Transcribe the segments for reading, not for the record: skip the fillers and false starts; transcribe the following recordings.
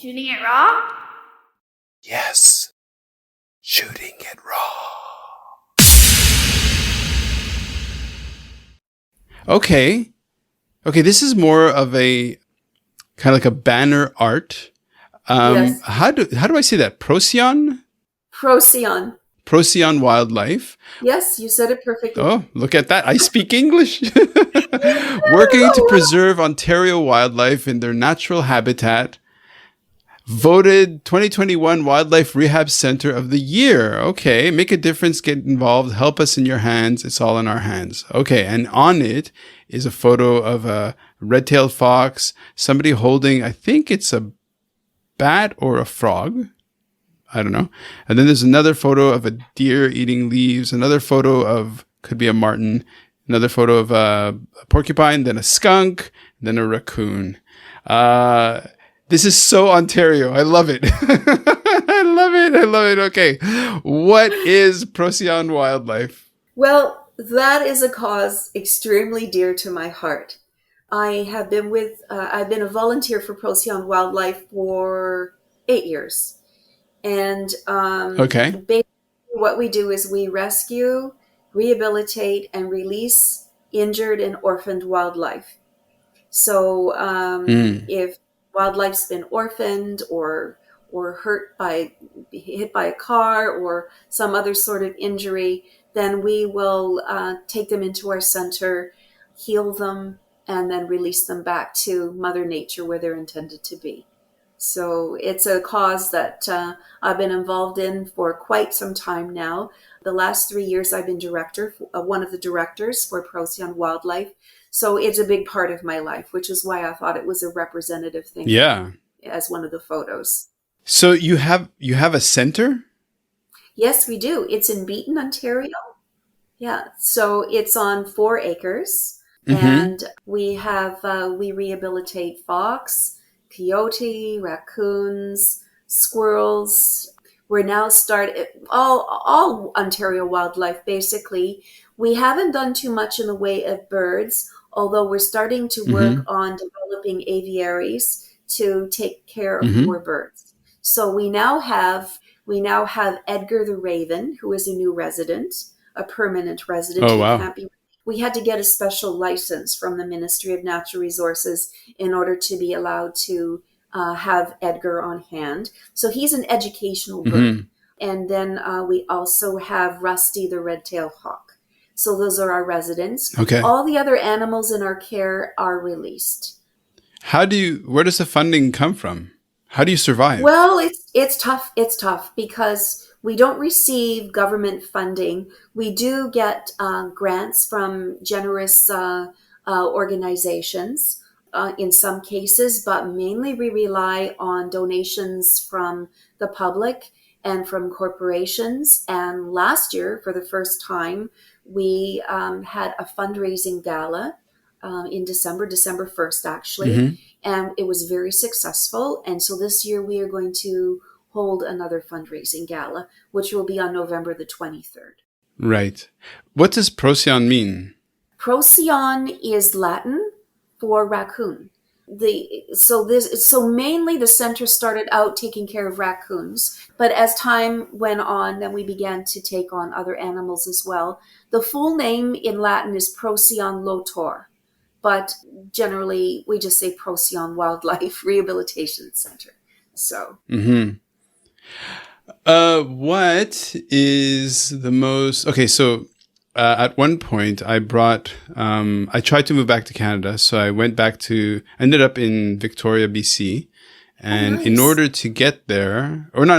Shooting it raw? Yes. Shooting it raw. Okay. Okay, this is more of a kind of like a banner art. Yes. How do I say that? Procyon? Procyon. Procyon Wildlife. Yes, you said it perfectly. Oh, look at that. I speak English. Working to preserve Ontario wildlife in their natural habitat. Voted 2021 Wildlife Rehab Center of the Year. Okay. Make a difference. Get involved. Help us in your hands. It's all in our hands. Okay. And on it is a photo of a red-tailed fox, somebody holding, I think it's a bat or a frog. I don't know. And then there's another photo of a deer eating leaves, another photo of, could be a marten, another photo of a porcupine, then a skunk, then a raccoon. This is so Ontario. I love it. I love it. I love it. Okay. What is Procyon Wildlife? Well, that is a cause extremely dear to my heart. I have been I've been a volunteer for Procyon Wildlife for 8 years. And basically what we do is we rescue, rehabilitate, and release injured and orphaned wildlife. So if wildlife's been orphaned or hit by a car or some other sort of injury, then we will take them into our center, heal them, and then release them back to Mother Nature where they're intended to be. So it's a cause that I've been involved in for quite some time now. The last 3 years I've been one of the directors for Procyon Wildlife. So it's a big part of my life, which is why I thought it was a representative thing. Yeah. As one of the photos. So you have a center? Yes, we do. It's in Beaton, Ontario. Yeah. So it's on 4 acres. Mm-hmm. And we rehabilitate fox, coyote, raccoons, squirrels. We're now all Ontario wildlife, basically. We haven't done too much in the way of birds, although we're starting to work on developing aviaries to take care of more birds. So we now have Edgar the Raven, who is a new resident, a permanent resident. Oh, wow. We had to get a special license from the Ministry of Natural Resources in order to be allowed to have Edgar on hand. So he's an educational bird. And then we also have Rusty the red-tailed hawk. So those are our residents. Okay. All the other animals in our care are released. Where does the funding come from? How do you survive? Well, it's tough. It's tough because we don't receive government funding. We do get grants from generous organizations in some cases, but mainly we rely on donations from the public and from corporations. And last year, for the first time, we had a fundraising gala in December 1st, actually. And it was very successful. And so this year we are going to hold another fundraising gala, which will be on November the 23rd. Right. What does Procyon mean? Procyon is Latin for raccoon. So mainly the center started out taking care of raccoons, but as time went on, then we began to take on other animals as well. The full name in Latin is Procyon lotor, but generally we just say Procyon Wildlife Rehabilitation Center. So. What is the most... Okay, so at one point I tried to move back to Canada. So I ended up in Victoria, BC. And in order to get there, in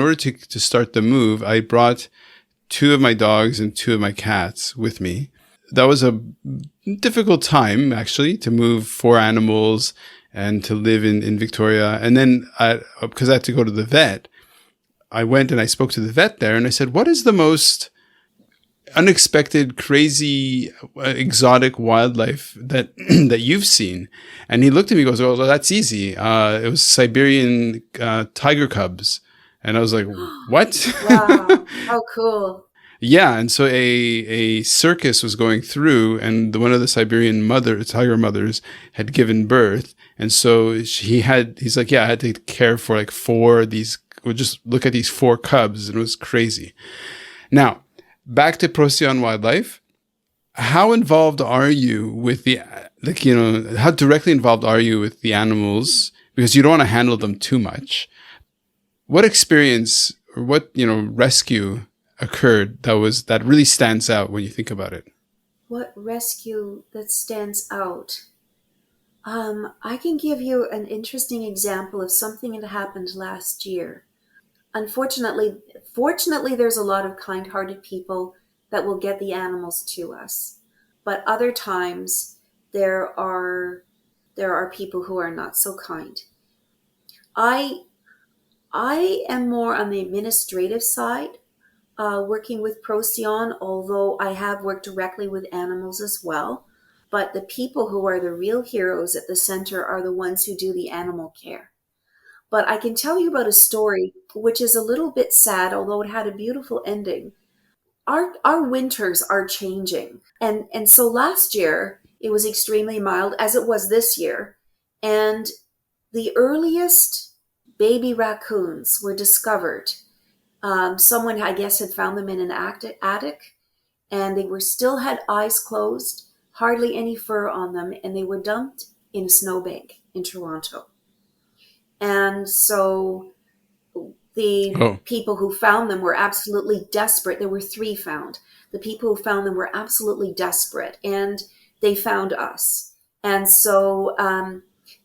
order to start the move, I brought 2 of my dogs and 2 of my cats with me. That was a difficult time, actually, to move 4 animals and to live in Victoria. And then because I had to go to the vet, I went and I spoke to the vet there and I said, what is the most unexpected, crazy, exotic wildlife that you've seen? And he looked at me and goes, oh, well, that's easy. It was Siberian tiger cubs. And I was like, what? Wow. How cool. Yeah, and so a circus was going through, and one of the Siberian tiger mothers had given birth, and so he's like, yeah, I had to care for like four of these. We'll just look at these four cubs, and it was crazy. Now, back to Procyon Wildlife. How involved are you with how directly involved are you with the animals? Because you don't want to handle them too much. What experience or what, rescue occurred that really stands out when you think about it? What rescue that stands out? I can give you an interesting example of something that happened last year. Fortunately, there's a lot of kind-hearted people that will get the animals to us. But other times, there are people who are not so kind. I I am more on the administrative side, working with Procyon, although I have worked directly with animals as well. But the people who are the real heroes at the center are the ones who do the animal care. But I can tell you about a story which is a little bit sad, although it had a beautiful ending. Our winters are changing. And so last year it was extremely mild, as it was this year. And the earliest baby raccoons were discovered. Someone, I guess, had found them in an attic, and they were still had eyes closed, hardly any fur on them, and they were dumped in a snowbank in Toronto. And so the Oh, people who found them were absolutely desperate. There were three found. The people who found them were absolutely desperate, and they found us. And so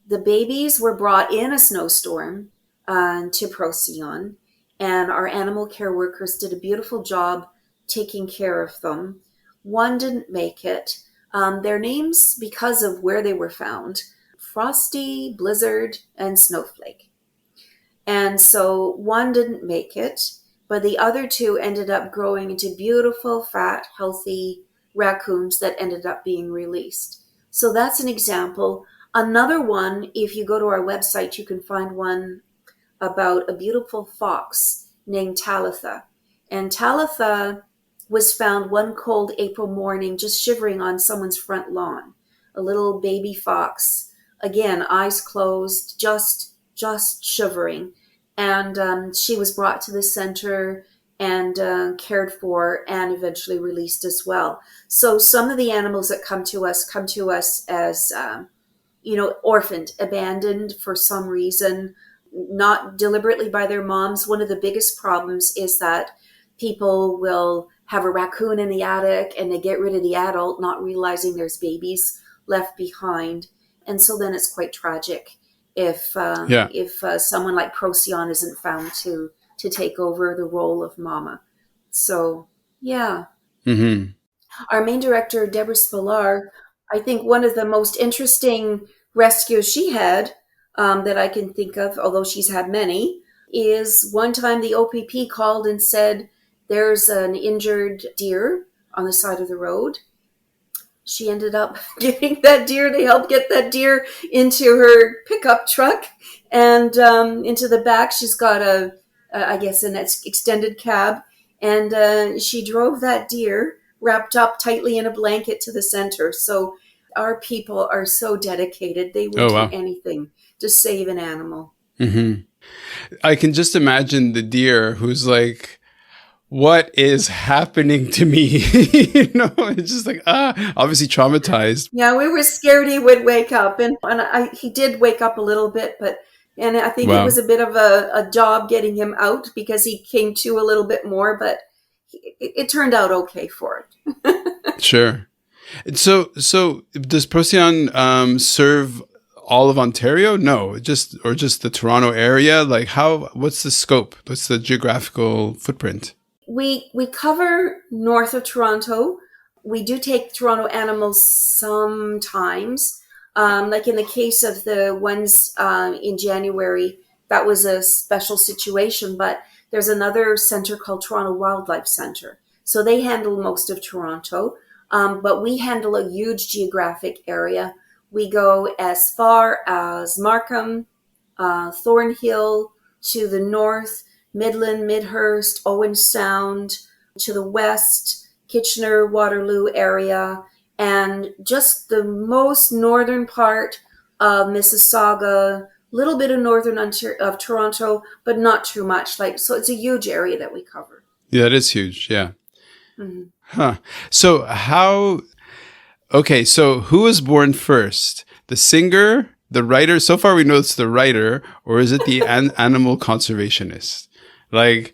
the babies were brought in a snowstorm to Procyon, and our animal care workers did a beautiful job taking care of them. One didn't make it. Their names, because of where they were found: Frosty, Blizzard, and Snowflake. And so one didn't make it, but the other two ended up growing into beautiful, fat, healthy raccoons that ended up being released. So that's an example. Another one, if you go to our website, you can find one about a beautiful fox named Talitha. And Talitha was found one cold April morning just shivering on someone's front lawn. A little baby fox, again, eyes closed, just shivering. And she was brought to the center and cared for and eventually released as well. So some of the animals that come to us as, orphaned, abandoned for some reason, not deliberately by their moms. One of the biggest problems is that people will have a raccoon in the attic and they get rid of the adult, not realizing there's babies left behind. And so then it's quite tragic if yeah. someone like Procyon isn't found to take over the role of mama. So yeah, Mm-hmm. our main director Deborah Spillar, I think one of the most interesting rescues she had, that I can think of, although she's had many, is one time the OPP called and said there's an injured deer on the side of the road. She ended up getting that deer. They helped get that deer into her pickup truck and into the back. She's got I guess, an extended cab. And she drove that deer wrapped up tightly in a blanket to the center. So our people are so dedicated. They would Oh, do wow. anything to save an animal. Mm-hmm. I can just imagine the deer who's like, what is happening to me? It's just like, obviously traumatized. Yeah, we were scared he would wake up. And he did wake up a little bit, and I think it Wow. was a bit of a job getting him out because he came to a little bit more, but it turned out okay for it. Sure. And so does Procyon serve all of Ontario? No, just the Toronto area. Like what's the scope? What's the geographical footprint? We cover north of Toronto. We do take Toronto animals sometimes. Like in the case of the ones in January, that was a special situation, but there's another center called Toronto Wildlife Center. So they handle most of Toronto, but we handle a huge geographic area. We go as far as Markham, Thornhill, to the north, Midland, Midhurst, Owen Sound, to the west, Kitchener, Waterloo area, and just the most northern part of Mississauga, little bit of northern of Toronto, but not too much. Like, so it's a huge area that we cover. Yeah, it is huge. Yeah. Mm-hmm. Huh. So so who was born first? The singer, the writer? So far we know it's the writer, or is it the animal conservationist? Like,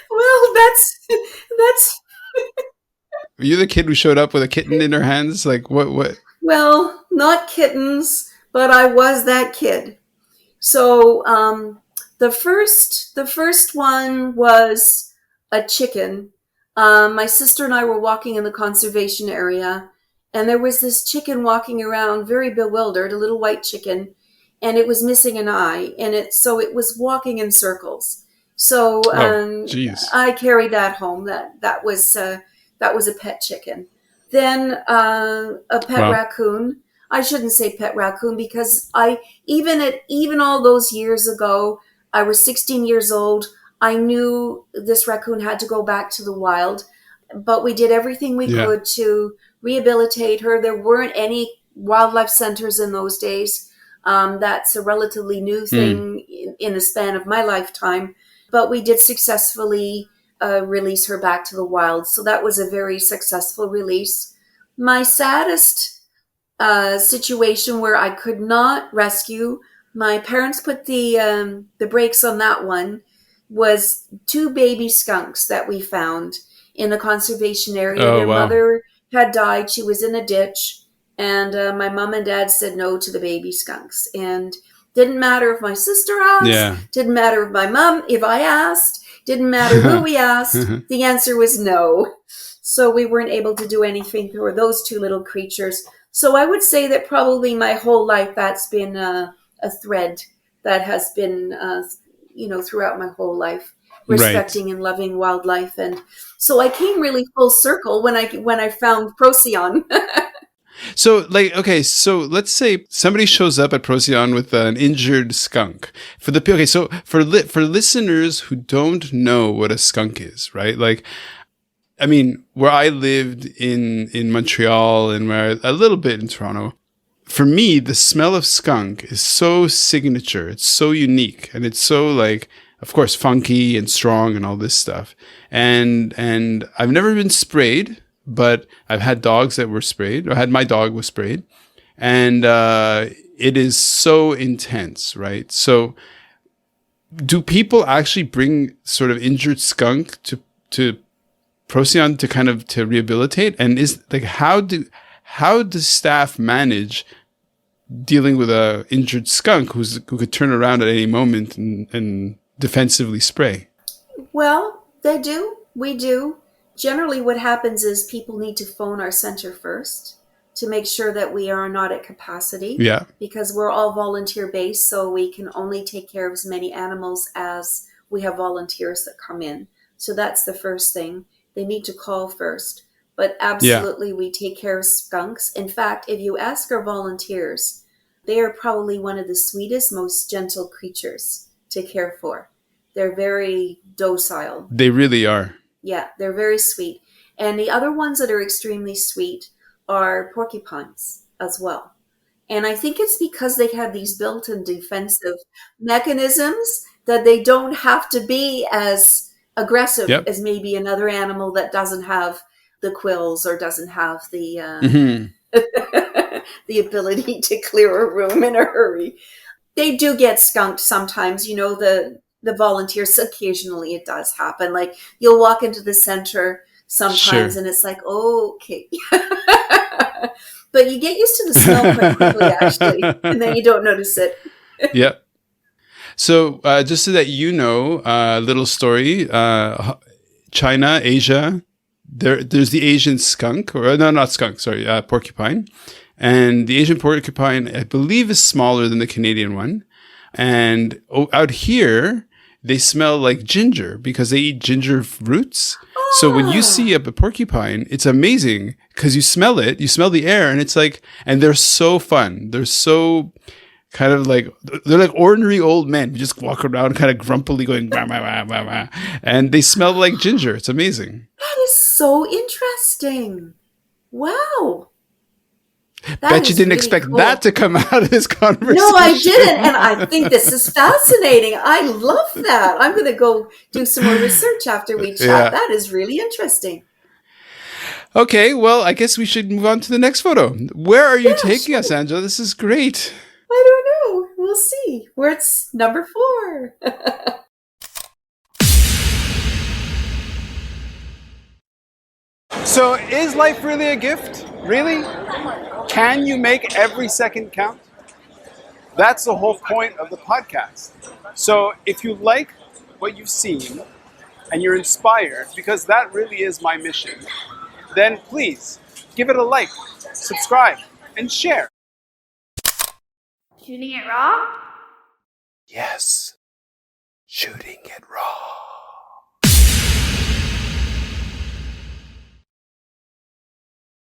well, that's were you the kid who showed up with a kitten in her hands? Like, what? well, not kittens, but I was that kid. So the first one was a chicken. My sister and I were walking in the conservation area, and there was this chicken walking around, very bewildered, a little white chicken, and it was missing an eye, and it was walking in circles. So geez. I carried that home. That was a pet chicken. Then a pet raccoon. I shouldn't say pet raccoon, because even all those years ago, I was 16 years old. I knew this raccoon had to go back to the wild, but we did everything we could to rehabilitate her. There weren't any wildlife centers in those days. That's a relatively new thing in the span of my lifetime, but we did successfully release her back to the wild. So that was a very successful release. My saddest situation where I could not rescue, my parents put the brakes on that one, was 2 baby skunks that we found in the conservation area. Their mother had died. She was in a ditch. And my mom and dad said no to the baby skunks. And didn't matter if my sister asked. Didn't matter if I asked. Didn't matter who we asked. The answer was no. So we weren't able to do anything for those 2 little creatures. So I would say that probably my whole life, that's been a thread that has been throughout my whole life, respecting and loving wildlife. And so I came really full circle when I found Procyon. So, so let's say somebody shows up at Procyon with an injured skunk. For listeners who don't know what a skunk is, right? Like, I mean, where I lived in Montreal and where a little bit in Toronto, for me, the smell of skunk is so signature. It's so unique. And it's so, like, of course, funky and strong and all this stuff. And I've never been sprayed, but I've had dogs that were sprayed. I had my dog was sprayed. And it is so intense, right? So do people actually bring sort of injured skunk to Procyon to rehabilitate? And is, like, how does staff manage dealing with a injured skunk who could turn around at any moment and defensively spray? Well, they do. We do. Generally, what happens is people need to phone our center first to make sure that we are not at capacity. Yeah. Because we're all volunteer based, so we can only take care of as many animals as we have volunteers that come in. So that's the first thing. They need to call first. But absolutely, we take care of skunks. In fact, if you ask our volunteers, they are probably one of the sweetest, most gentle creatures to care for. They're very docile. They really are. Yeah, they're very sweet. And the other ones that are extremely sweet are porcupines as well. And I think it's because they have these built-in defensive mechanisms that they don't have to be as aggressive as maybe another animal that doesn't have the quills or doesn't have the the ability to clear a room in a hurry. They do get skunked sometimes, the volunteers. Occasionally it does happen. Like, you'll walk into the center sometimes and it's like, oh, okay. But you get used to the smell quite quickly, actually, and then you don't notice it. Yep. So just so that you know, little story, China, Asia, there's the Asian skunk, or no, not skunk, sorry, porcupine. And the Asian porcupine, I believe, is smaller than the Canadian one. And out here, they smell like ginger because they eat ginger roots. Oh. So when you see a porcupine, it's amazing because you smell it, you smell the air, and it's like, and they're so fun. They're so Kind of like, they're like ordinary old men who just walk around kind of grumpily going, bah, bah, bah, bah, bah. And they smell like ginger. It's amazing. That is so interesting. Wow. That Bet you is didn't really expect that cool. to come out of this conversation. No, I didn't. And I think this is fascinating. I love that. I'm going to go do some more research after we chat. Yeah. That is really interesting. Okay, well, I guess we should move on to the next photo. Where are you Yeah, taking us, sure. Angela? This is great. I don't know. We'll see. Where it's number 4. So, is life really a gift? Really? Can you make every second count? That's the whole point of the podcast. So, if you like what you've seen and you're inspired, because that really is my mission, then please give it a like, subscribe, and share. Shooting it raw? Yes, shooting it raw.